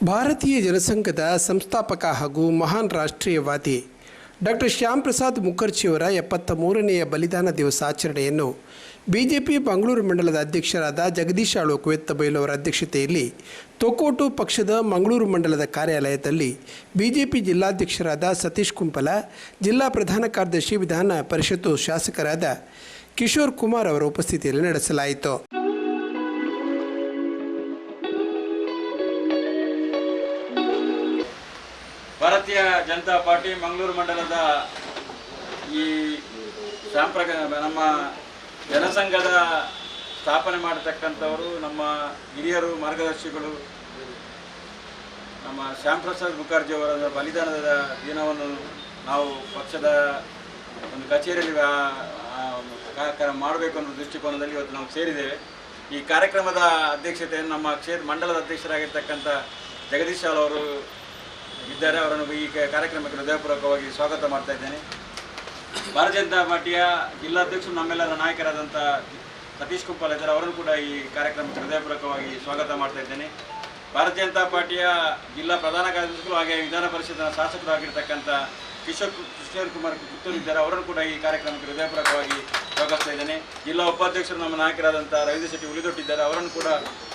ಭಾರತೀಯ ಜನಸಂಘದ ಸಂಸ್ಥಾಪಕ ಹಾಗೂ ಮಹಾನ್ ರಾಷ್ಟ್ರೀಯವಾದಿ ಡಾಕ್ಟರ್ ಶ್ಯಾಮ್ ಪ್ರಸಾದ್ ಮುಖರ್ಜಿಯವರ 73ನೇಯ ಬಲಿದಾನ ದಿವಸ ಆಚರಣೆಯನ್ನು ಬಿಜೆಪಿ ಮಂಗಳೂರು ಮಂಡಲದ ಅಧ್ಯಕ್ಷರಾದ ಜಗದೀಶ್ ಆಳ್ವ ಕುವೆತ್ತಬೈಲು ಅವರ ಅಧ್ಯಕ್ಷತೆಯಲ್ಲಿ ತೊಕ್ಕೋಟು ಪಕ್ಷದ ಮಂಗಳೂರು ಮಂಡಲದ ಕಾರ್ಯಾಲಯದಲ್ಲಿ ಬಿಜೆಪಿ ಜಿಲ್ಲಾಧ್ಯಕ್ಷರಾದ ಸತೀಶ್ ಕುಂಪಲ, ಜಿಲ್ಲಾ ಪ್ರಧಾನ ಕಾರ್ಯದರ್ಶಿ ವಿಧಾನ ಪರಿಷತ್ತು ಶಾಸಕರಾದ ಕಿಶೋರ್ ಕುಮಾರ್ ಅವರ ಉಪಸ್ಥಿತಿಯಲ್ಲಿ ನಡೆಸಲಾಯಿತು. ಭಾರತೀಯ ಜನತಾ ಪಾರ್ಟಿ ಮಂಗಳೂರು ಮಂಡಲದ ಈ ನಮ್ಮ ಜನಸಂಘದ ಸ್ಥಾಪನೆ ಮಾಡತಕ್ಕಂಥವರು ನಮ್ಮ ಹಿರಿಯರು, ಮಾರ್ಗದರ್ಶಿಗಳು, ನಮ್ಮ ಶ್ಯಾಮ್ ಪ್ರಸಾದ್ ಮುಖರ್ಜಿಯವರ ಬಲಿದಾನದ ದಿನವನ್ನು ನಾವು ಪಕ್ಷದ ಒಂದು ಕಚೇರಿಯಲ್ಲಿ ಕಾರ್ಯಕ್ರಮ ಮಾಡಬೇಕು ಅನ್ನೋ ದೃಷ್ಟಿಕೋನದಲ್ಲಿ ಇವತ್ತು ನಾವು ಸೇರಿದ್ದೇವೆ. ಈ ಕಾರ್ಯಕ್ರಮದ ಅಧ್ಯಕ್ಷತೆಯನ್ನು ನಮ್ಮ ಮಂಡಲದ ಅಧ್ಯಕ್ಷರಾಗಿರ್ತಕ್ಕಂಥ ಜಗದೀಶ್ ಆಳ್ವ ಅವರು ಇದ್ದಾರೆ. ಅವರನ್ನು ಈ ಕಾರ್ಯಕ್ರಮಕ್ಕೆ ಹೃದಯಪೂರ್ವಕವಾಗಿ ಸ್ವಾಗತ ಮಾಡ್ತಾ ಇದ್ದೇನೆ. ಭಾರತೀಯ ಜನತಾ ಪಾರ್ಟಿಯ ಜಿಲ್ಲಾಧ್ಯಕ್ಷರು, ನಮ್ಮೆಲ್ಲರ ನಾಯಕರಾದಂಥ ಸತೀಶ್ ಕುಂಪಲ್ ಇದ್ದಾರೆ. ಅವರನ್ನು ಕೂಡ ಈ ಕಾರ್ಯಕ್ರಮಕ್ಕೆ ಹೃದಯಪೂರ್ವಕವಾಗಿ ಸ್ವಾಗತ ಮಾಡ್ತಾ ಇದ್ದೇನೆ. ಭಾರತೀಯ ಜನತಾ ಪಾರ್ಟಿಯ ಜಿಲ್ಲಾ ಪ್ರಧಾನ ಕಾರ್ಯದರ್ಶಿಗಳು ಹಾಗೆ ವಿಧಾನ ಪರಿಷತ್ತಿನ ಶಾಸಕರು ಆಗಿರ್ತಕ್ಕಂಥ ಕಿಶೋರ್ ಕುಮಾರ್ ಪುತ್ತೂರು ಇದ್ದಾರೆ. ಅವರನ್ನು ಕೂಡ ಈ ಕಾರ್ಯಕ್ರಮಕ್ಕೆ ಹೃದಯಪೂರ್ವಕವಾಗಿ ಸ್ವಾಗತಿಸ್ತಾ ಇದ್ದೇನೆ. ಜಿಲ್ಲಾ ಉಪಾಧ್ಯಕ್ಷರು ನಮ್ಮ ನಾಯಕರಾದಂಥ ರವೀಂದ್ರ ಶೆಟ್ಟಿ ಉಳಿದೊಟ್ಟಿದ್ದಾರೆ. ಅವರನ್ನು ಕೂಡ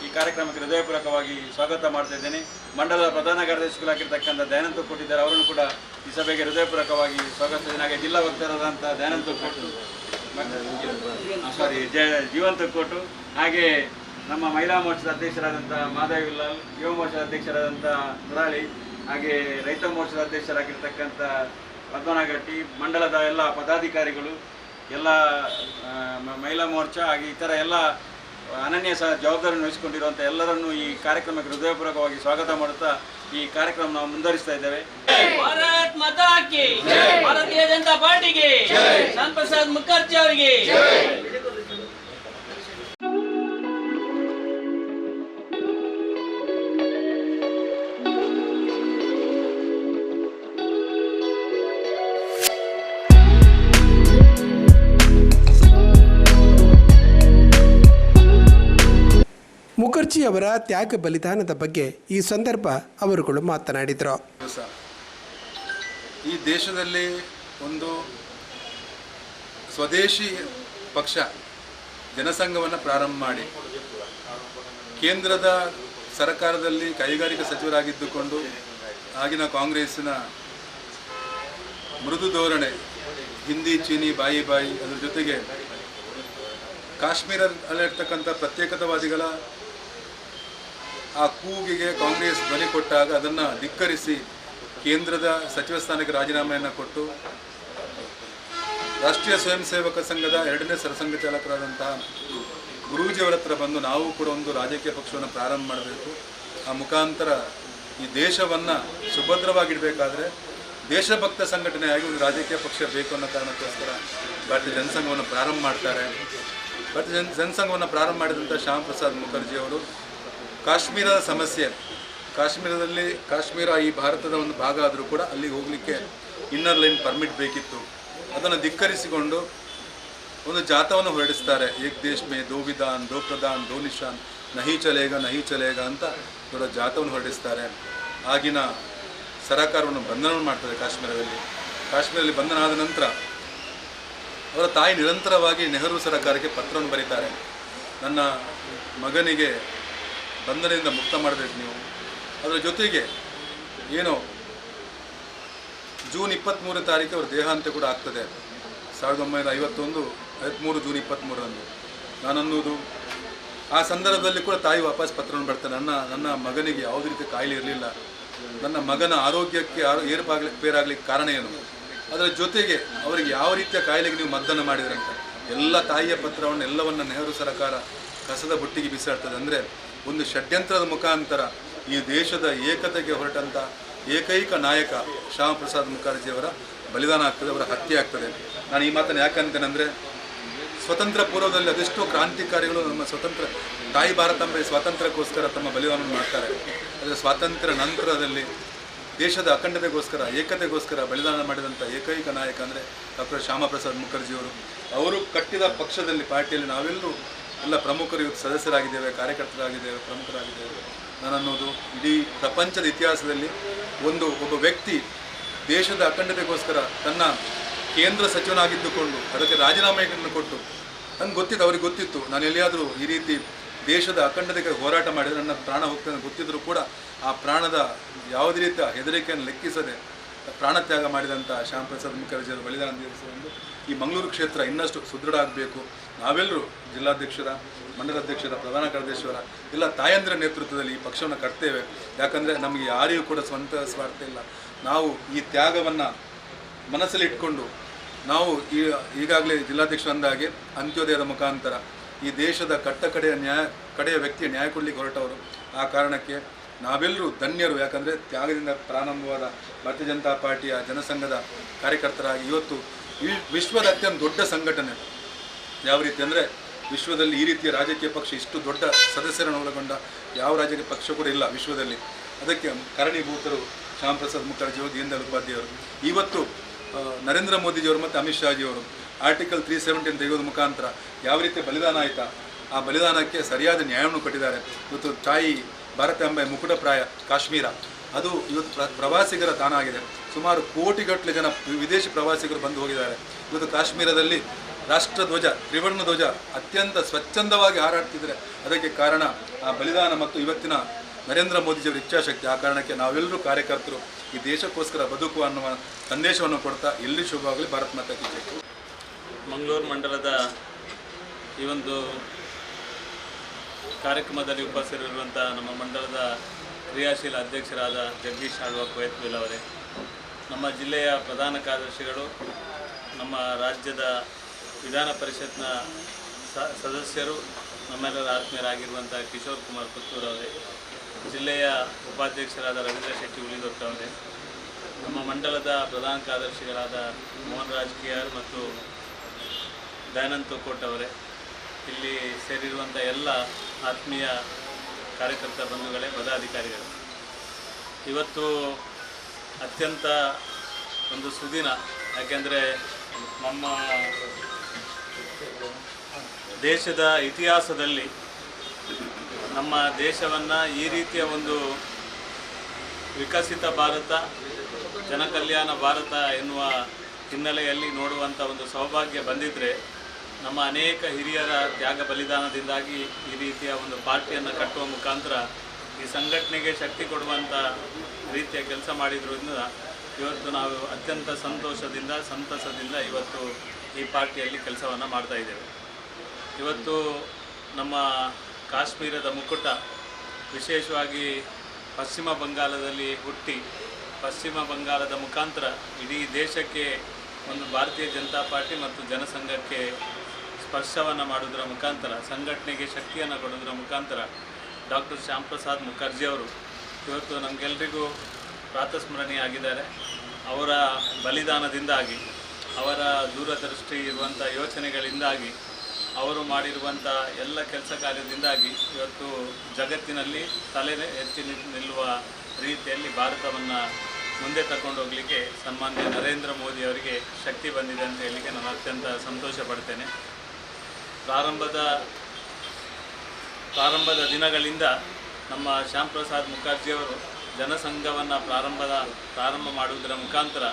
ಈ ಕಾರ್ಯಕ್ರಮಕ್ಕೆ ಹೃದಯಪೂರ್ವಕವಾಗಿ ಸ್ವಾಗತ ಮಾಡ್ತಾ ಇದ್ದೇನೆ. ಮಂಡಲದ ಪ್ರಧಾನ ಕಾರ್ಯದರ್ಶಿಗಳಾಗಿರ್ತಕ್ಕಂಥ ದಯಾನಂದ ಕೊಟ್ಟಿದ್ದಾರೆ. ಅವರನ್ನು ಕೂಡ ಈ ಸಭೆಗೆ ಹೃದಯಪೂರ್ವಕವಾಗಿ ಸ್ವಾಗತಿಸಿದ್ದೇನೆ. ಹಾಗೆ ಜಿಲ್ಲಾ ವಕ್ತಾರರಾದಂಥ ದಯಾನಂದ ಕೊಟ್ಟು ಜೀವಂತ ಕೊಟ್ಟು, ಹಾಗೆ ನಮ್ಮ ಮಹಿಳಾ ಮೋರ್ಚಾದ ಅಧ್ಯಕ್ಷರಾದಂಥ ಮಾಧವಿ ವಿಲ್ಲಾಲ್, ಯುವ ಮೋರ್ಚಾದ ಅಧ್ಯಕ್ಷರಾದಂಥ ಮುರಾಳಿ, ಹಾಗೆ ರೈತ ಮೋರ್ಚಾದ ಅಧ್ಯಕ್ಷರಾಗಿರ್ತಕ್ಕಂಥ ಪದ್ಮನಾಗಟ್ಟಿ, ಮಂಡಲದ ಎಲ್ಲ ಪದಾಧಿಕಾರಿಗಳು, ಎಲ್ಲ ಮಹಿಳಾ ಮೋರ್ಚಾ ಹಾಗೆ ಇತರ ಎಲ್ಲ ಅನನ್ಯ ಜವಾಬ್ದಾರಿಯನ್ನು ವಹಿಸಿಕೊಂಡಿರುವಂಥ ಎಲ್ಲರನ್ನೂ ಈ ಕಾರ್ಯಕ್ರಮಕ್ಕೆ ಹೃದಯಪೂರ್ವಕವಾಗಿ ಸ್ವಾಗತ ಮಾಡುತ್ತಾ ಈ ಕಾರ್ಯಕ್ರಮ ನಾವು ಮುಂದುವರಿಸ್ತಾ ಇದ್ದೇವೆ. ಭಾರತ್ ಮಾತಾ ಕಿ ಜೈ, ಭಾರತೀಯ ಜನತಾ ಪಾರ್ಟಿಗೆ ಜೈ, ಶ್ಯಾಮ್ ಪ್ರಸಾದ್ ಮುಖರ್ಜಿ ಅವರಿಗೆ ಜೈ. ಮುಖರ್ಜಿ ಅವರ ತ್ಯಾಗ ಬಲಿದಾನದ ಬಗ್ಗೆ ಈ ಸಂದರ್ಭ ಅವರುಗಳು ಮಾತನಾಡಿದರು. ಈ ದೇಶದಲ್ಲಿ ಒಂದು ಸ್ವದೇಶಿ ಪಕ್ಷ ಜನಸಂಘವನ್ನು ಪ್ರಾರಂಭ ಮಾಡಿ ಕೇಂದ್ರದ ಸರ್ಕಾರದಲ್ಲಿ ಕೈಗಾರಿಕಾ ಸಚಿವರಾಗಿದ್ದುಕೊಂಡು ಆಗಿನ ಕಾಂಗ್ರೆಸ್ಸಿನ ಮೃದು ಧೋರಣೆ, ಹಿಂದಿ ಚೀನಿ ಬಾಯಿ ಬಾಯಿ, ಅದರ ಜೊತೆಗೆ ಕಾಶ್ಮೀರದಲ್ಲಿರ್ತಕ್ಕಂಥ ಪ್ರತ್ಯೇಕತಾವಾದಿಗಳ ಆ ಕೂಗಿಗೆ ಕಾಂಗ್ರೆಸ್ ಧ್ವನಿ ಕೊಟ್ಟಾಗ ಅದನ್ನು ಧಿಕ್ಕರಿಸಿ ಕೇಂದ್ರದ ಸಚಿವ ಸ್ಥಾನಕ್ಕೆ ರಾಜೀನಾಮೆಯನ್ನು ಕೊಟ್ಟು ರಾಷ್ಟ್ರೀಯ ಸ್ವಯಂ ಸೇವಕ ಸಂಘದ 2ನೇ ಸರಸಂಘ ಚಾಲಕರಾದಂತಹ ಗುರೂಜಿಯವರ ಹತ್ರ ಬಂದು ನಾವು ಕೂಡ ಒಂದು ರಾಜಕೀಯ ಪಕ್ಷವನ್ನು ಪ್ರಾರಂಭ ಮಾಡಬೇಕು, ಆ ಮುಖಾಂತರ ಈ ದೇಶವನ್ನು ಸುಭದ್ರವಾಗಿಡಬೇಕಾದ್ರೆ ದೇಶಭಕ್ತ ಸಂಘಟನೆಯಾಗಿ ಒಂದು ರಾಜಕೀಯ ಪಕ್ಷ ಬೇಕು ಅನ್ನೋ ಕಾರಣಕ್ಕೋಸ್ಕರ ಭಾರತೀಯ ಜನಸಂಘವನ್ನು ಪ್ರಾರಂಭ ಮಾಡ್ತಾರೆ. ಭಾರತೀಯ ಜನಸಂಘವನ್ನು ಪ್ರಾರಂಭ ಮಾಡಿದಂಥ ಶ್ಯಾಮ್ ಪ್ರಸಾದ್ ಮುಖರ್ಜಿಯವರು ಕಾಶ್ಮೀರದ ಸಮಸ್ಯೆ, ಕಾಶ್ಮೀರ ಈ ಭಾರತದ ಒಂದು ಭಾಗ ಆದರೂ ಕೂಡ ಅಲ್ಲಿಗೆ ಹೋಗಲಿಕ್ಕೆ ಇನ್ನರ್ ಲೈನ್ ಪರ್ಮಿಟ್ ಬೇಕಿತ್ತು. ಅದನ್ನು ಧಿಕ್ಕರಿಸಿಕೊಂಡು ಒಂದು ಜಾಥವನ್ನು ಹೊರಡಿಸ್ತಾರೆ. ಏಕ್ ದೇಶ್ ಮೇ ದೋ ವಿಧಾನ್, ದೋ ಪ್ರಧಾನ್, ದೋ ನಿಶಾನ್, ನಹಿ ಚಲೇಗ ಅಂತ ದೊಡ್ಡ ಜಾಥವನ್ನು ಹೊರಡಿಸ್ತಾರೆ. ಆಗಿನ ಸರಕಾರವನ್ನು ಬಂಧನವನ್ನು ಮಾಡ್ತಾರೆ. ಕಾಶ್ಮೀರದಲ್ಲಿ ಬಂಧನ ಆದ ನಂತರ ಅವರ ತಾಯಿ ನಿರಂತರವಾಗಿ ನೆಹರು ಸರಕಾರಕ್ಕೆ ಪತ್ರವನ್ನು ಬರೀತಾರೆ. ನನ್ನ ಮಗನಿಗೆ ಬಂಧನದಿಂದ ಮುಕ್ತ ಮಾಡಬೇಕು ನೀವು. ಅದರ ಜೊತೆಗೆ ಏನೋ ಜೂನ್ 23ನೇ ತಾರೀಕು ಅವರ ದೇಹಾಂತ್ಯ ಕೂಡ ಆಗ್ತದೆ. 1953 ಜೂನ್ 23ರಂದು ನಾನನ್ನೋದು ಆ ಸಂದರ್ಭದಲ್ಲಿ ಕೂಡ ತಾಯಿ ವಾಪಸ್ ಪತ್ರವನ್ನು ಬರ್ತಾರೆ. ನನ್ನ ಮಗನಿಗೆ ಯಾವುದೇ ರೀತಿ ಕಾಯಿಲೆ ಇರಲಿಲ್ಲ, ನನ್ನ ಮಗನ ಆರೋಗ್ಯಕ್ಕೆ ಏರುಪೇರಾಗಲಿಕ್ಕೆ ಕಾರಣ ಏನು, ಅದರ ಜೊತೆಗೆ ಅವರಿಗೆ ಯಾವ ರೀತಿಯ ಕಾಯಿಲೆಗೆ ನೀವು ಮದ್ದನ್ನು ಮಾಡಿದ್ರಂತ ಎಲ್ಲ ತಾಯಿಯ ಪತ್ರವನ್ನು ಎಲ್ಲವನ್ನು ನೆಹರು ಸರ್ಕಾರ ಕಸದ ಬುಟ್ಟಿಗೆ ಬಿಸಾಡ್ತದೆ. ಅಂದರೆ ಒಂದು ಷಡ್ಯಂತ್ರದ ಮುಖಾಂತರ ಈ ದೇಶದ ಏಕತೆಗೆ ಹೊರಟಂಥ ಏಕೈಕ ನಾಯಕ ಶ್ಯಾಮ್ ಪ್ರಸಾದ್ ಮುಖರ್ಜಿಯವರ ಬಲಿದಾನ ಆಗ್ತದೆ, ಅವರ ಹತ್ಯೆ ಆಗ್ತದೆ. ನಾನು ಈ ಮಾತನ್ನು ಯಾಕಂತೇನೆಂದರೆ, ಸ್ವತಂತ್ರ ಪೂರ್ವದಲ್ಲಿ ಅದೆಷ್ಟೋ ಕ್ರಾಂತಿಕಾರಿಗಳು ನಮ್ಮ ತಾಯಿ ಭಾರತಾಂಬೆ ಸ್ವಾತಂತ್ರ್ಯಕ್ಕೋಸ್ಕರ ತಮ್ಮ ಬಲಿದಾನವನ್ನು ಮಾಡ್ತಾರೆ. ಆದರೆ ಸ್ವಾತಂತ್ರ್ಯ ನಂತರದಲ್ಲಿ ದೇಶದ ಅಖಂಡತೆಗೋಸ್ಕರ, ಏಕತೆಗೋಸ್ಕರ ಬಲಿದಾನ ಮಾಡಿದಂಥ ಏಕೈಕ ನಾಯಕ ಅಂದರೆ ಡಾಕ್ಟರ್ ಶ್ಯಾಮ ಪ್ರಸಾದ್ ಮುಖರ್ಜಿಯವರು. ಅವರು ಕಟ್ಟಿದ ಪಕ್ಷದಲ್ಲಿ, ಪಾರ್ಟಿಯಲ್ಲಿ ನಾವೆಲ್ಲರೂ ಎಲ್ಲ ಪ್ರಮುಖರು ಇವತ್ತು ಸದಸ್ಯರಾಗಿದ್ದೇವೆ, ಕಾರ್ಯಕರ್ತರಾಗಿದ್ದೇವೆ, ಪ್ರಮುಖರಾಗಿದ್ದೇವೆ. ನಾನನ್ನೋದು ಇಡೀ ಪ್ರಪಂಚದ ಇತಿಹಾಸದಲ್ಲಿ ಒಬ್ಬ ವ್ಯಕ್ತಿ ದೇಶದ ಅಖಂಡತೆಗೋಸ್ಕರ ತನ್ನ ಕೇಂದ್ರ ಸಚಿವನಾಗಿದ್ದುಕೊಂಡು ಅದಕ್ಕೆ ರಾಜೀನಾಮೆಯನ್ನು ಕೊಟ್ಟು ನನಗೆ ಗೊತ್ತಿತ್ತು, ಅವ್ರಿಗೆ ಗೊತ್ತಿತ್ತು ನಾನು ಎಲ್ಲಿಯಾದರೂ ಈ ರೀತಿ ದೇಶದ ಅಖಂಡತೆಗೆ ಹೋರಾಟ ಮಾಡಿದರೆ ನನ್ನ ಪ್ರಾಣ ಹೋಗ್ತದೆ ಗೊತ್ತಿದ್ದರೂ ಕೂಡ ಆ ಪ್ರಾಣದ ಯಾವುದೇ ರೀತಿಯ ಹೆದರಿಕೆಯನ್ನು ಲೆಕ್ಕಿಸದೆ ಪ್ರಾಣತ್ಯಾಗ ಮಾಡಿದಂಥ ಶ್ಯಾಮ್ ಪ್ರಸಾದ್ ಮುಖರ್ಜಿಯವರ ಬಲಿದಾನ ದಿವಸದಂದು ಈ ಮಂಗಳೂರು ಕ್ಷೇತ್ರ ಇನ್ನಷ್ಟು ಸುದೃಢ ಆಗಬೇಕು. ನಾವೆಲ್ಲರೂ ಜಿಲ್ಲಾಧ್ಯಕ್ಷರ, ಮಂಡಲಾಧ್ಯಕ್ಷರ, ಪ್ರಧಾನ ಕಾರ್ಯದರ್ಶಿಯವರ ಎಲ್ಲ ತಾಯಂದಿರ ನೇತೃತ್ವದಲ್ಲಿ ಈ ಪಕ್ಷವನ್ನು ಕಟ್ತೇವೆ. ಯಾಕಂದರೆ ನಮಗೆ ಯಾರಿಗೂ ಕೂಡ ಸ್ವಂತ ಸ್ವಾರ್ಥ ಇಲ್ಲ. ನಾವು ಈ ತ್ಯಾಗವನ್ನು ಮನಸ್ಸಲ್ಲಿ ಇಟ್ಕೊಂಡು ನಾವು ಈಗಾಗಲೇ ಜಿಲ್ಲಾಧ್ಯಕ್ಷರು ಅಂದಾಗೆ ಅಂತ್ಯೋದಯದ ಮುಖಾಂತರ ಈ ದೇಶದ ಕಡೆಯ ವ್ಯಕ್ತಿಯ ನ್ಯಾಯ ಕೊಡಲಿಕ್ಕೆ ಹೊರಟವರು. ಆ ಕಾರಣಕ್ಕೆ ನಾವೆಲ್ಲರೂ ಧನ್ಯರು. ಯಾಕಂದರೆ ತ್ಯಾಗದಿಂದ ಪ್ರಾರಂಭವಾದ ಭಾರತೀಯ ಜನತಾ ಪಾರ್ಟಿಯ ಜನಸಂಘದ ಕಾರ್ಯಕರ್ತರಾಗಿ ಇವತ್ತು ವಿಶ್ವದ ಅತ್ಯಂತ ದೊಡ್ಡ ಸಂಘಟನೆ. ಯಾವ ರೀತಿ ಅಂದರೆ ವಿಶ್ವದಲ್ಲಿ ಈ ರೀತಿಯ ರಾಜಕೀಯ ಪಕ್ಷ ಇಷ್ಟು ದೊಡ್ಡ ಸದಸ್ಯರನ್ನು ಒಳಗೊಂಡ ಯಾವ ರಾಜಕೀಯ ಪಕ್ಷ ಕೂಡ ಇಲ್ಲ ವಿಶ್ವದಲ್ಲಿ. ಅದಕ್ಕೆ ಕಾರಣೀಭೂತರು ಶ್ಯಾಮ್ ಪ್ರಸಾದ್ ಮುಖರ್ಜಿಯವರು, ದೀನ್ ದಯಾಳ್ ಉಪಾಧ್ಯಾಯವರು. ಇವತ್ತು ನರೇಂದ್ರ ಮೋದಿಜಿಯವರು ಮತ್ತು ಅಮಿತ್ ಶಾಜಿಯವರು ಆರ್ಟಿಕಲ್ 370 ತೆಗೆಯೋದ ಮುಖಾಂತರ ಯಾವ ರೀತಿ ಬಲಿದಾನ ಆಯಿತಾ ಆ ಬಲಿದಾನಕ್ಕೆ ಸರಿಯಾದ ನ್ಯಾಯವನ್ನು ಕೊಟ್ಟಿದ್ದಾರೆ. ಇವತ್ತು ತಾಯಿ ಭಾರತಾಂಬೆ ಮುಕುಟಪ್ರಾಯ ಕಾಶ್ಮೀರ ಅದು ಇವತ್ತು ಪ್ರವಾಸಿಗರ ತಾಣ ಆಗಿದೆ. ಸುಮಾರು ಕೋಟಿಗಟ್ಟಲೆ ಜನ ವಿದೇಶಿ ಪ್ರವಾಸಿಗರು ಬಂದು ಹೋಗಿದ್ದಾರೆ. ಇವತ್ತು ಕಾಶ್ಮೀರದಲ್ಲಿ ರಾಷ್ಟ್ರಧ್ವಜ, ತ್ರಿವರ್ಣ ಧ್ವಜ ಅತ್ಯಂತ ಸ್ವಚ್ಛಂದವಾಗಿ ಹಾರಾಡ್ತಿದ್ದಾರೆ. ಅದಕ್ಕೆ ಕಾರಣ ಆ ಬಲಿದಾನ ಮತ್ತು ಇವತ್ತಿನ ನರೇಂದ್ರ ಮೋದಿಜಿಯವರ ಇಚ್ಛಾಶಕ್ತಿ. ಆ ಕಾರಣಕ್ಕೆ ನಾವೆಲ್ಲರೂ ಕಾರ್ಯಕರ್ತರು ಈ ದೇಶಕ್ಕೋಸ್ಕರ ಬದುಕು ಅನ್ನುವ ಸಂದೇಶವನ್ನು ಕೊಡ್ತಾ ಎಲ್ಲಿ ಶುಭವಾಗಲಿ. ಭಾರತ ಮಾತಾ ಕಿ ಜೈ. ಮಂಗಳೂರು ಮಂಡಲದ ಈ ಒಂದು ಕಾರ್ಯಕ್ರಮದಲ್ಲಿ ಉಪಸ್ಥಿತರಿರುವಂಥ ನಮ್ಮ ಮಂಡಲದ ಕ್ರಿಯಾಶೀಲ ಅಧ್ಯಕ್ಷರಾದ ಜಗದೀಶ್ ಆಳ್ವ ಕೊಯತ್ಬಿಲ್ ಅವರೇ, ನಮ್ಮ ಜಿಲ್ಲೆಯ ಪ್ರಧಾನ ಕಾರ್ಯದರ್ಶಿಗಳು, ನಮ್ಮ ರಾಜ್ಯದ ವಿಧಾನ ಪರಿಷತ್ನ ಸದಸ್ಯರು, ನಮ್ಮೆಲ್ಲರ ಆತ್ಮೀಯರಾಗಿರುವಂಥ ಕಿಶೋರ್ ಕುಮಾರ್ ಪುತ್ತೂರ್ ಅವರೇ, ಜಿಲ್ಲೆಯ ಉಪಾಧ್ಯಕ್ಷರಾದ ರವೀಂದ್ರ ಶೆಟ್ಟಿ ಉಳಿದೊಟ್ಟ ಅವರೇ, ನಮ್ಮ ಮಂಡಲದ ಪ್ರಧಾನ ಕಾರ್ಯದರ್ಶಿಗಳಾದ ಮೋಹನ್ ರಾಜ್ ಕಿಯಾರ್ ಮತ್ತು ದಯಾನಂದ್ ತೋಕೋಟ್ ಅವರೇ, ಇಲ್ಲಿ ಸೇರಿರುವಂಥ ಎಲ್ಲ ಆತ್ಮೀಯ ಕಾರ್ಯಕರ್ತ ಬಂಧುಗಳೇ, ಪದಾಧಿಕಾರಿಗಳು, ಇವತ್ತು ಅತ್ಯಂತ ಒಂದು ಸುದಿನ. ಯಾಕೆಂದರೆ ನಮ್ಮ ದೇಶದ ಇತಿಹಾಸದಲ್ಲಿ ನಮ್ಮ ದೇಶವನ್ನು ಈ ರೀತಿಯ ಒಂದು ವಿಕಸಿತ ಭಾರತ, ಜನಕಲ್ಯಾಣ ಭಾರತ ಎನ್ನುವ ಹಿನ್ನೆಲೆಯಲ್ಲಿ ನೋಡುವಂಥ ಒಂದು ಸೌಭಾಗ್ಯ ಬಂದಿದ್ದರೆ ನಮ್ಮ ಅನೇಕ ಹಿರಿಯರ ತ್ಯಾಗ ಬಲಿದಾನದಿಂದಾಗಿ ಈ ರೀತಿಯ ಒಂದು ಪಾರ್ಟಿಯನ್ನು ಕಟ್ಟುವ ಮುಖಾಂತರ ಈ ಸಂಘಟನೆಗೆ ಶಕ್ತಿ ಕೊಡುವಂಥ ರೀತಿಯ ಕೆಲಸ ಮಾಡಿದ್ರಿಂದ ಇವತ್ತು ನಾವು ಅತ್ಯಂತ ಸಂತೋಷದಿಂದ, ಸಂತಸದಿಂದ ಇವತ್ತು ಈ ಪಾರ್ಟಿಯಲ್ಲಿ ಕೆಲಸವನ್ನು ಮಾಡ್ತಾ ಇದ್ದೇವೆ. ಇವತ್ತು ನಮ್ಮ ಕಾಶ್ಮೀರದ ಮುಕುಟ ವಿಶೇಷವಾಗಿ ಪಶ್ಚಿಮ ಬಂಗಾಳದಲ್ಲಿ ಹುಟ್ಟಿ ಪಶ್ಚಿಮ ಬಂಗಾಳದ ಮುಖಾಂತರ ಇಡೀ ದೇಶಕ್ಕೆ ಒಂದು ಭಾರತೀಯ ಜನತಾ ಪಾರ್ಟಿ ಮತ್ತು ಜನಸಂಘಕ್ಕೆ ಸ್ಪರ್ಶವನ್ನು ಮಾಡೋದರ ಮುಖಾಂತರ, ಸಂಘಟನೆಗೆ ಶಕ್ತಿಯನ್ನು ಕೊಡೋದರ ಮುಖಾಂತರ ಡಾಕ್ಟರ್ ಶ್ಯಾಮ್ ಪ್ರಸಾದ್ ಮುಖರ್ಜಿಯವರು ಇವತ್ತು ನಮಗೆಲ್ಲರಿಗೂ ಪ್ರಾತಸ್ಮರಣೀಯಾಗಿದ್ದಾರೆ. ಅವರ ಬಲಿದಾನದಿಂದಾಗಿ, ಅವರ ದೂರದೃಷ್ಟಿ ಇರುವಂಥ ಯೋಚನೆಗಳಿಂದಾಗಿ, ಅವರು ಮಾಡಿರುವಂಥ ಎಲ್ಲ ಕೆಲಸ ಕಾರ್ಯದಿಂದಾಗಿ ಇವತ್ತು ಜಗತ್ತಿನಲ್ಲಿ ತಲೆ ಎತ್ತಿ ನಿಲ್ಲುವ ರೀತಿಯಲ್ಲಿ ಭಾರತವನ್ನು ಮುಂದೆ ತಗೊಂಡು ಹೋಗಲಿಕ್ಕೆ ಸನ್ಮಾನ್ಯ ನರೇಂದ್ರ ಮೋದಿ ಅವರಿಗೆ ಶಕ್ತಿ ಬಂದಿದೆ ಅಂತ ಹೇಳಲಿಕ್ಕೆ ನಾನು ಅತ್ಯಂತ ಸಂತೋಷ ಪಡ್ತೇನೆ. ಪ್ರಾರಂಭದ ದಿನಗಳಿಂದ ನಮ್ಮ ಶ್ಯಾಮ್ ಪ್ರಸಾದ್ ಮುಖರ್ಜಿಯವರು ಜನಸಂಘವನ್ನು ಪ್ರಾರಂಭ ಮಾಡುವುದರ ಮುಖಾಂತರ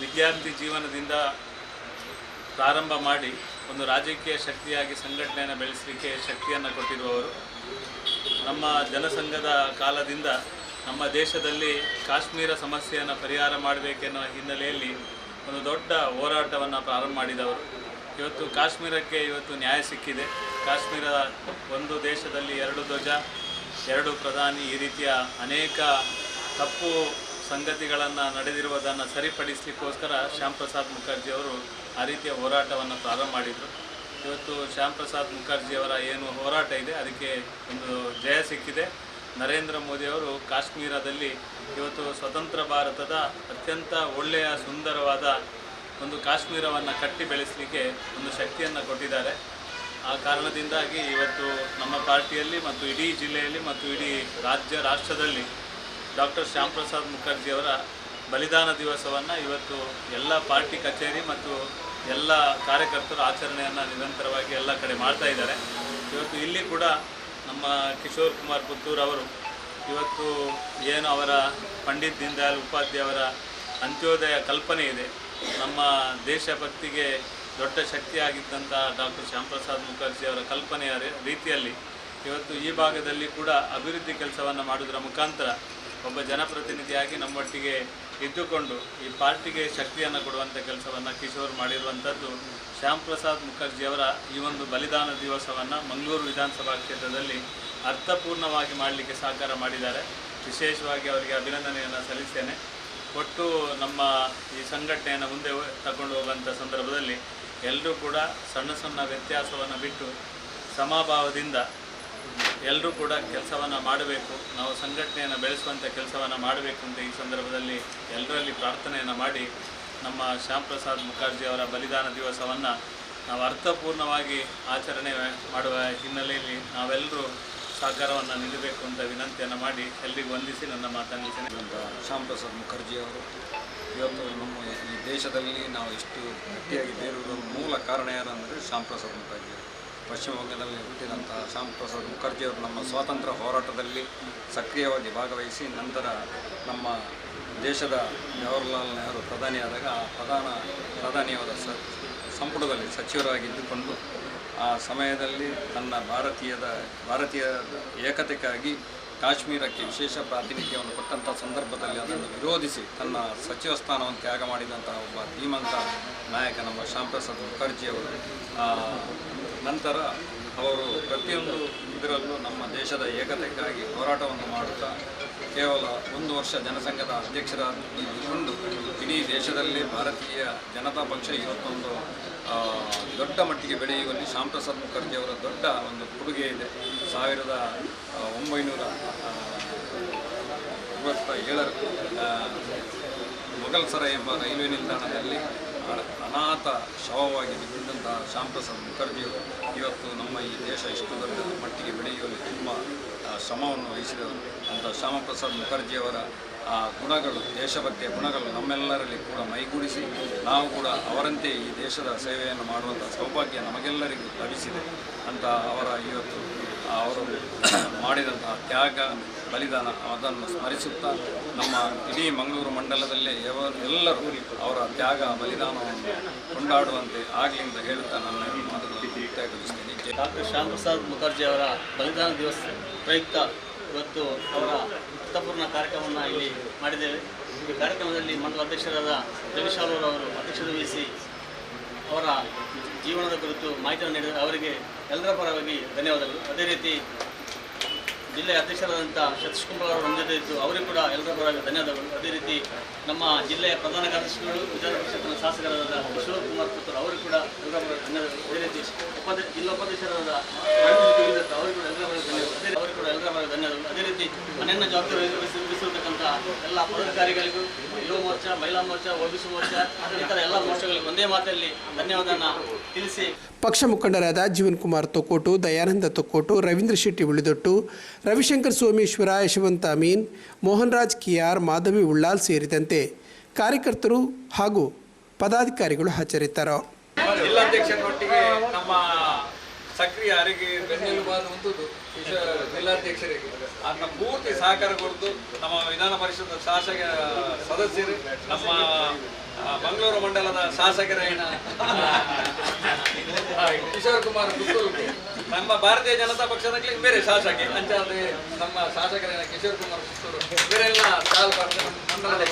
ವಿದ್ಯಾರ್ಥಿ ಜೀವನದಿಂದ ಪ್ರಾರಂಭ ಮಾಡಿ ಒಂದು ರಾಜಕೀಯ ಶಕ್ತಿಯಾಗಿ ಸಂಘಟನೆಯನ್ನು ಬೆಳೆಸಲಿಕ್ಕೆ ಶಕ್ತಿಯನ್ನು ಕೊಟ್ಟಿರುವವರು. ನಮ್ಮ ಜನಸಂಘದ ಕಾಲದಿಂದ ನಮ್ಮ ದೇಶದಲ್ಲಿ ಕಾಶ್ಮೀರ ಸಮಸ್ಯೆಯನ್ನು ಪರಿಹಾರ ಮಾಡಬೇಕೆನ್ನುವ ಹಿನ್ನೆಲೆಯಲ್ಲಿ ಒಂದು ದೊಡ್ಡ ಹೋರಾಟವನ್ನು ಪ್ರಾರಂಭ ಮಾಡಿದವರು. ಇವತ್ತು ಕಾಶ್ಮೀರಕ್ಕೆ ಇವತ್ತು ನ್ಯಾಯ ಸಿಕ್ಕಿದೆ. ಕಾಶ್ಮೀರ ಒಂದು ದೇಶದಲ್ಲಿ ಎರಡು ಧ್ವಜ, ಎರಡು ಪ್ರಧಾನಿ, ಈ ರೀತಿಯ ಅನೇಕ ತಪ್ಪು ಸಂಗತಿಗಳನ್ನು ನಡೆದಿರುವುದನ್ನು ಸರಿಪಡಿಸಲಿಕ್ಕೋಸ್ಕರ ಶ್ಯಾಮ್ ಪ್ರಸಾದ್ ಮುಖರ್ಜಿಯವರು ಆ ರೀತಿಯ ಹೋರಾಟವನ್ನು ಪ್ರಾರಂಭ ಮಾಡಿದರು. ಇವತ್ತು ಶ್ಯಾಮ್ ಪ್ರಸಾದ್ ಮುಖರ್ಜಿಯವರ ಏನು ಹೋರಾಟ ಇದೆ ಅದಕ್ಕೆ ಒಂದು ಜಯ ಸಿಕ್ಕಿದೆ. ನರೇಂದ್ರ ಮೋದಿಯವರು ಕಾಶ್ಮೀರದಲ್ಲಿ ಇವತ್ತು ಸ್ವತಂತ್ರ ಭಾರತದ ಅತ್ಯಂತ ಒಳ್ಳೆಯ ಸುಂದರವಾದ ಒಂದು ಕಾಶ್ಮೀರವನ್ನು ಕಟ್ಟಿ ಬೆಳೆಸಲಿಕ್ಕೆ ಒಂದು ಶಕ್ತಿಯನ್ನು ಕೊಟ್ಟಿದ್ದಾರೆ. ಆ ಕಾರಣದಿಂದಾಗಿ ಇವತ್ತು ನಮ್ಮ ಪಾರ್ಟಿಯಲ್ಲಿ ಮತ್ತು ಇಡೀ ಜಿಲ್ಲೆಯಲ್ಲಿ ಮತ್ತು ಇಡೀ ರಾಷ್ಟ್ರದಲ್ಲಿ ಡಾಕ್ಟರ್ ಶ್ಯಾಮ್ ಪ್ರಸಾದ್ ಮುಖರ್ಜಿಯವರ ಬಲಿದಾನ ದಿವಸವನ್ನು ಇವತ್ತು ಎಲ್ಲ ಪಾರ್ಟಿ ಕಚೇರಿ ಮತ್ತು ಎಲ್ಲ ಕಾರ್ಯಕರ್ತರು ಆಚರಣೆಯನ್ನು ನಿರಂತರವಾಗಿ ಎಲ್ಲ ಕಡೆ ಮಾಡ್ತಾ ಇದ್ದಾರೆ. ಇವತ್ತು ಇಲ್ಲಿ ಕೂಡ ನಮ್ಮ ಕಿಶೋರ್ ಕುಮಾರ್ ಪುತ್ತೂರ್ ಅವರು ಇವತ್ತು ಏನು ಅವರ ಪಂಡಿತ್ ದೀನ್ ದಯಾಳ್ ಉಪಾಧ್ಯಾಯ ಅವರ ಅಂತ್ಯೋದಯ ಕಲ್ಪನೆ ಇದೆ, ನಮ್ಮ ದೇಶಭಕ್ತಿಗೆ ದೊಡ್ಡ ಶಕ್ತಿಯಾಗಿದ್ದಂಥ ಡಾಕ್ಟರ್ ಶ್ಯಾಂಪ್ರಸಾದ್ ಮುಖರ್ಜಿ ಅವರ ಕಲ್ಪನೆಯ ರೀತಿಯಲ್ಲಿ ಇವತ್ತು ಈ ಭಾಗದಲ್ಲಿ ಕೂಡ ಅಭಿವೃದ್ಧಿ ಕೆಲಸವನ್ನು ಮಾಡುವುದರ ಮುಖಾಂತರ ಒಬ್ಬ ಜನಪ್ರತಿನಿಧಿಯಾಗಿ ನಮ್ಮೊಟ್ಟಿಗೆ ಇದ್ದುಕೊಂಡು ಈ ಪಾರ್ಟಿಗೆ ಶಕ್ತಿಯನ್ನು ಕೊಡುವಂಥ ಕೆಲಸವನ್ನು ಕಿಶೋರ್ ಮಾಡಿರುವಂಥದ್ದು ಶ್ಯಾಂಪ್ರಸಾದ್ ಮುಖರ್ಜಿಯವರ ಈ ಒಂದು ಬಲಿದಾನ ದಿವಸವನ್ನು ಮಂಗಳೂರು ವಿಧಾನಸಭಾ ಕ್ಷೇತ್ರದಲ್ಲಿ ಅರ್ಥಪೂರ್ಣವಾಗಿ ಮಾಡಲಿಕ್ಕೆ ಸಹಕಾರ ಮಾಡಿದ್ದಾರೆ. ವಿಶೇಷವಾಗಿ ಅವರಿಗೆ ಅಭಿನಂದನೆಯನ್ನು ಸಲ್ಲಿಸ್ತೇನೆ. ಒಟ್ಟು ನಮ್ಮ ಈ ಸಂಘಟನೆಯನ್ನು ಮುಂದೆ ತಗೊಂಡು ಹೋಗುವಂಥ ಸಂದರ್ಭದಲ್ಲಿ ಎಲ್ಲರೂ ಕೂಡ ಸಣ್ಣ ಸಣ್ಣ ವ್ಯತ್ಯಾಸವನ್ನು ಬಿಟ್ಟು ಸಮಭಾವದಿಂದ ಎಲ್ಲರೂ ಕೂಡ ಕೆಲಸವನ್ನು ಮಾಡಬೇಕು, ನಾವು ಸಂಘಟನೆಯನ್ನು ಬೆಳೆಸುವಂಥ ಕೆಲಸವನ್ನು ಮಾಡಬೇಕು ಅಂತ ಈ ಸಂದರ್ಭದಲ್ಲಿ ಎಲ್ಲರಲ್ಲಿ ಪ್ರಾರ್ಥನೆಯನ್ನು ಮಾಡಿ ನಮ್ಮ ಶ್ಯಾಂಪ್ರಸಾದ್ ಮುಖರ್ಜಿ ಅವರ ಬಲಿದಾನ ದಿವಸವನ್ನು ನಾವು ಅರ್ಥಪೂರ್ಣವಾಗಿ ಆಚರಣೆ ಮಾಡುವ ಹಿನ್ನೆಲೆಯಲ್ಲಿ ನಾವೆಲ್ಲರೂ ಸಹಕಾರವನ್ನು ನೀಡಬೇಕು ಅಂತ ವಿನಂತಿಯನ್ನು ಮಾಡಿ ಎಲ್ಲರಿಗೂ ವಂದಿಸಿ ನನ್ನ ಮಾತನ್ನು ಮುಗಿಸ್ತೇನೆ. ಶ್ಯಾಂಪ್ರಸಾದ್ ಮುಖರ್ಜಿಯವರು ಇವತ್ತು ನಮ್ಮ ಈ ದೇಶದಲ್ಲಿ ನಾವು ಎಷ್ಟು ಗಟ್ಟಿಯಾಗಿ ಬೇರೂರ ಮೂಲ ಕಾರಣ ಯಾರು ಅಂದರೆ ಶ್ಯಾಂಪ್ರಸಾದ್ ಮುಖರ್ಜಿ. ಪಶ್ಚಿಮ ಬಂಗಾಳದಲ್ಲಿ ಹುಟ್ಟಿದಂತಹ ಶ್ಯಾಂಪ್ರಸಾದ್ ಮುಖರ್ಜಿಯವರು ನಮ್ಮ ಸ್ವಾತಂತ್ರ್ಯ ಹೋರಾಟದಲ್ಲಿ ಸಕ್ರಿಯವಾಗಿ ಭಾಗವಹಿಸಿ ನಂತರ ನಮ್ಮ ದೇಶದ ಜವಾಹರ್ಲಾಲ್ ನೆಹರು ಪ್ರಧಾನಿಯಾದಾಗ ಆ ಪ್ರಧಾನಿಯವರ ಸಂಪುಟದಲ್ಲಿ ಸಚಿವರಾಗಿದ್ದುಕೊಂಡು ಆ ಸಮಯದಲ್ಲಿ ತನ್ನ ಭಾರತೀಯ ಏಕತೆಗಾಗಿ ಕಾಶ್ಮೀರಕ್ಕೆ ವಿಶೇಷ ಪ್ರಾತಿನಿಧ್ಯವನ್ನು ಕೊಟ್ಟಂಥ ಸಂದರ್ಭದಲ್ಲಿ ಅದನ್ನು ವಿರೋಧಿಸಿ ತನ್ನ ಸಚಿವ ಸ್ಥಾನವನ್ನು ತ್ಯಾಗ ಮಾಡಿದಂತಹ ಒಬ್ಬ ಧೀಮಂತ ನಾಯಕ ನಮ್ಮ ಶ್ಯಾಂಪ್ರಸಾದ್ ಮುಖರ್ಜಿಯವರು. ನಂತರ ಅವರು ಪ್ರತಿಯೊಂದು ಇದರಲ್ಲೂ ನಮ್ಮ ದೇಶದ ಏಕತೆಗಾಗಿ ಹೋರಾಟವನ್ನು ಮಾಡುತ್ತಾ ಕೇವಲ 1 ವರ್ಷ ಜನಸಂಘದ ಅಧ್ಯಕ್ಷರಾಗಿದ್ದುಕೊಂಡು ಇಡೀ ದೇಶದಲ್ಲಿ ಭಾರತೀಯ ಜನತಾ ಪಕ್ಷ ಇವತ್ತೊಂದು ದೊಡ್ಡ ಮಟ್ಟಿಗೆ ಬೆಳೆಯುವಲ್ಲಿ ಶ್ಯಾಂಪ್ರಸಾದ್ ಮುಖರ್ಜಿಯವರ ದೊಡ್ಡ ಒಂದು ಕೊಡುಗೆ ಇದೆ. 1957 ಮೊಘಲ್ಸರ ಎಂಬ ರೈಲ್ವೆ ನಿಲ್ದಾಣದಲ್ಲಿ ಅನಾಥ ಶವವಾಗಿ ಬಿದ್ದಂತಹ ಶ್ಯಾಂಪ್ರಸಾದ್ ಮುಖರ್ಜಿಯವರು ಇವತ್ತು ನಮ್ಮ ಈ ದೇಶ ಇಷ್ಟು ದೊಡ್ಡ ಮಟ್ಟಿಗೆ ಬೆಳೆಯುವಲ್ಲಿ ತುಂಬ ಶ್ರಮವನ್ನು ವಹಿಸಿದವರು. ಅಂತ ಶ್ಯಾಂಪ್ರಸಾದ್ ಮುಖರ್ಜಿಯವರ ಗುಣಗಳು, ದೇಶಭಕ್ತಿಯ ಗುಣಗಳು ನಮ್ಮೆಲ್ಲರಲ್ಲಿ ಕೂಡ ಮೈಗೂಡಿಸಿ ನಾವು ಕೂಡ ಅವರಂತೆ ಈ ದೇಶದ ಸೇವೆಯನ್ನು ಮಾಡುವಂಥ ಸೌಭಾಗ್ಯ ನಮಗೆಲ್ಲರಿಗೂ ಲಭಿಸಿದೆ ಅಂತ ಅವರ ಇವತ್ತು ಅವರು ಮಾಡಿದಂತಹ ತ್ಯಾಗ ಬಲಿದಾನ ಅದನ್ನು ಸ್ಮರಿಸುತ್ತಾ ನಮ್ಮ ಇಡೀ ಮಂಗಳೂರು ಮಂಡಲದಲ್ಲೇ ಎಲ್ಲರೂ ಅವರ ತ್ಯಾಗ ಬಲಿದಾನವನ್ನು ಕೊಂಡಾಡುವಂತೆ ಆಗಲಿ ಅಂತ ಹೇಳುತ್ತಾ ನನ್ನ ಮಾತುಗಳನ್ನು ಮುಕ್ತಾಯಗೊಳಿಸ್ತೇನೆ. ಡಾಕ್ಟರ್ ಶ್ಯಾಂಪ್ರಸಾದ್ ಮುಖರ್ಜಿ ಅವರ ಬಲಿದಾನ ದಿವಸ ಪ್ರಯುಕ್ತ ಇವತ್ತು ಅವರ ಅರ್ಥಪೂರ್ಣ ಕಾರ್ಯಕ್ರಮವನ್ನು ಇಲ್ಲಿ ಮಾಡಿದ್ದೇವೆ. ಈ ಕಾರ್ಯಕ್ರಮದಲ್ಲಿ ಮಂಡಲ ಅಧ್ಯಕ್ಷರಾದ ಜಗಶಾಲೂರ್ ಅವರು ಅಧ್ಯಕ್ಷತೆ ವಹಿಸಿ ಅವರ ಜೀವನದ ಕುರಿತು ಮಾಹಿತಿಯನ್ನು ನೀಡಿದ ಅವರಿಗೆ ಎಲ್ಲರ ಪರವಾಗಿ ಧನ್ಯವಾದಗಳು. ಅದೇ ರೀತಿ ಜಿಲ್ಲೆಯ ಅಧ್ಯಕ್ಷರಾದಂಥ ಸತೀಶ್ ಕುಂಬಾರ್ ಅವರು ನಮ್ಮ ಜೊತೆ ಇದ್ದು ಅವರಿಗೂ ಕೂಡ ಎಲ್ಲರ ಪರವಾಗಿ ಧನ್ಯವಾದಗಳು. ಅದೇ ರೀತಿ ನಮ್ಮ ಜಿಲ್ಲೆಯ ಪ್ರಧಾನ ಕಾರ್ಯದರ್ಶಿಗಳು ವಿಧಾನ ಪರಿಷತ್ತಿನ ಶಾಸಕರಾದ ಕಿಶೋರ್ ಕುಮಾರ್ ಪುತ್ತೂರ್ ಅವರಿಗೂ ಕೂಡ ಎಲ್ಲರ ಪರವಾಗಿ ಧನ್ಯವಾದಗಳು. ಅದೇ ರೀತಿ ಜಿಲ್ಲಾ ಉಪಾಧ್ಯಕ್ಷರಾದ ಅವರಿಗೂ ಕೂಡ ಎಲ್ಲರ ಪರವಾಗಿ ಧನ್ಯವಾದಗಳು. ಅವರಿಗೂ ಕೂಡ ಎಲ್ಲರ ಪರವಾಗಿ ಧನ್ಯವಾದಗಳು. ಅದೇ ರೀತಿ ಮನೆಯನ್ನು ಜವಾಬ್ದಾರಿ ವಹಿಸಿರ್ತಕ್ಕಂಥ ಎಲ್ಲ ಪದಾಧಿಕಾರಿಗಳಿಗೂ ಯುವ ಮೋರ್ಚಾ, ಮಹಿಳಾ ಮೋರ್ಚಾ, ಒಬಿಸಿ ಮೋರ್ಚಾ ಇತರ ಎಲ್ಲ ಮೋರ್ಚಾಗಳಿಗೂ ಒಂದೇ ಮಾತಲ್ಲಿ ಧನ್ಯವಾದನ ತಿಳಿಸಿ ಪಕ್ಷ ಮುಖಂಡರಾದ ಜೀವನ್ ಕುಮಾರ್ ತೊಕ್ಕೋಟು, ದಯಾನಂದ ತೊಕ್ಕೋಟು, ರವೀಂದ್ರ ಶೆಟ್ಟಿ ಉಳಿದೊಟ್ಟು, ರವಿಶಂಕರ್ ಸೋಮೇಶ್ವರ, ಯಶವಂತ ಅಮೀನ್, ಮೋಹನ್ ರಾಜ್ ಕಿಯಾರ್, ಮಾಧವಿ ಉಳ್ಳಾಲ್ ಸೇರಿದಂತೆ ಕಾರ್ಯಕರ್ತರು ಹಾಗೂ ಪದಾಧಿಕಾರಿಗಳು ಹಾಜರಿದ್ದರು. ಜಿಲ್ಲಾಧ್ಯಕ್ಷರೊಟ್ಟಿಗೆ ನಮ್ಮ ಸಕ್ರಿಯ ಅರಿಗೆ ಬೆನ್ನೆಲುಬಾದ ಹೊಂದುದು ಜಿಲ್ಲಾಧ್ಯಕ್ಷರಿಗೆ ಅದನ್ನ ಪೂರ್ತಿ ಸಹಕಾರ ಕೊಡ್ತು. ನಮ್ಮ ವಿಧಾನ ಪರಿಷತ್ ಶಾಸಕ ಸದಸ್ಯರು, ನಮ್ಮ ಮಂಗಳೂರು ಮಂಡಲದ ಶಾಸಕರೇನ ಕಿಶೋರ್ ಕುಮಾರ್ ಪುತ್ತೂರು, ನಮ್ಮ ಭಾರತೀಯ ಜನತಾ ಪಕ್ಷದಲ್ಲಿ ಬೇರೆ ಶಾಸಕ ಅಂಚಾದ್ರೆ ನಮ್ಮ ಶಾಸಕರೇನ ಕಿಶೋರ್ ಕುಮಾರ್ ಪುತ್ತೂರು, ಇವರೆಲ್ಲ ಮಂಡಲದ